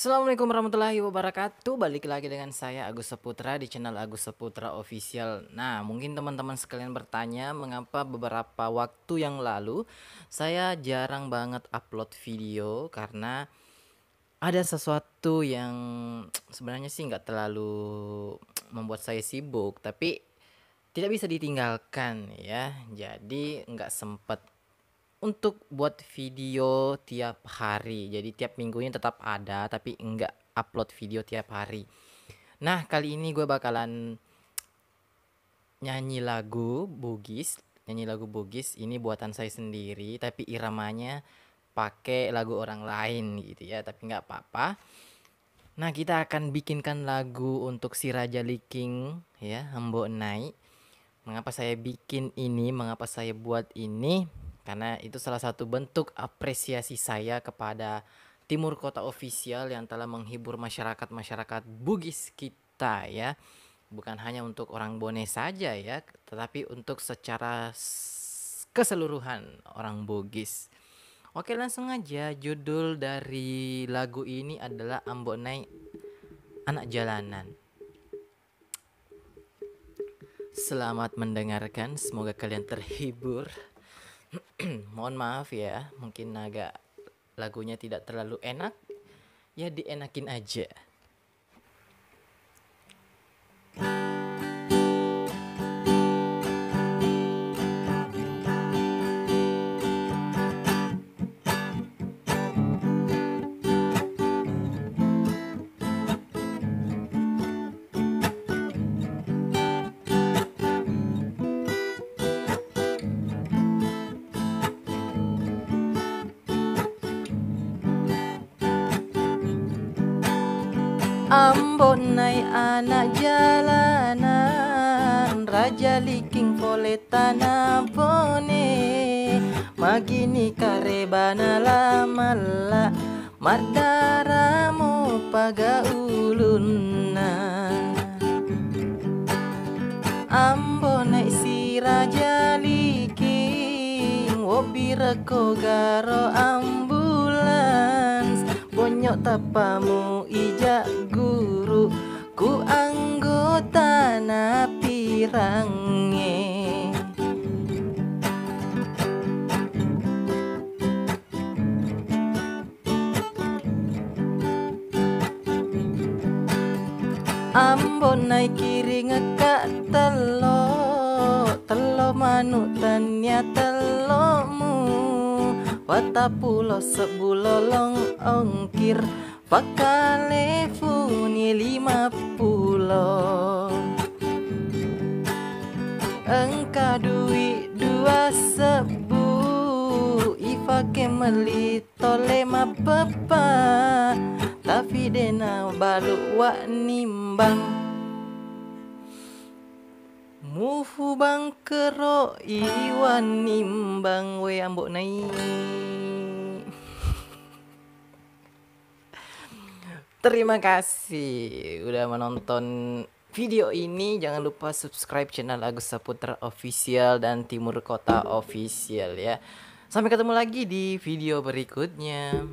Assalamualaikum warahmatullahi wabarakatuh. Balik lagi dengan saya Agus Saputra di channel Agus Saputra Official. Nah, mungkin teman-teman sekalian bertanya mengapa beberapa waktu yang lalu saya jarang banget upload video, karena ada sesuatu yang sebenarnya sih nggak terlalu membuat saya sibuk, tapi tidak bisa ditinggalkan ya. Jadi nggak sempet untuk buat video tiap hari. Jadi tiap minggunya tetap ada, tapi enggak upload video tiap hari. Nah, kali ini gue bakalan nyanyi lagu Bugis. Nyanyi lagu Bugis ini buatan saya sendiri, tapi iramanya pakai lagu orang lain gitu ya, tapi nggak apa-apa. Nah, kita akan bikinkan lagu untuk si Raja Liking ya, Hembok Naik. Mengapa saya bikin ini, mengapa saya buat ini? Karena itu salah satu bentuk apresiasi saya kepada Timur Kota Official yang telah menghibur masyarakat Bugis kita ya. Bukan hanya untuk orang Bone saja ya, tetapi untuk secara keseluruhan orang Bugis. Oke, langsung aja. Judul dari lagu ini adalah Ambok Naik Anak Jalanan. Selamat mendengarkan, semoga kalian terhibur. Mohon maaf ya, mungkin agak lagunya tidak terlalu enak, ya dienakin aja. Ambok naik anak jalanan, Raja Liking pole tanah bone, magini karebana lamala, mardaramu paga ulunna. Ambok naik si Raja Liking, wobira ko garo ambulans, bonyok tapamu ijak guru, ku anggota napirange. Ambok naik kiri ngekak telo manutannya telomu, watapulo sebulolong ongkir, pakale funi 50. Engka duit 2 sebu, ifake meli tole mapepa, tapi dena baru wak nimbang. Muhu bang kero iwan nimbang, we ambok naik. Terima kasih udah menonton video ini. Jangan lupa subscribe channel Agus Saputra Official dan Timur Kota Official ya. Sampai ketemu lagi di video berikutnya.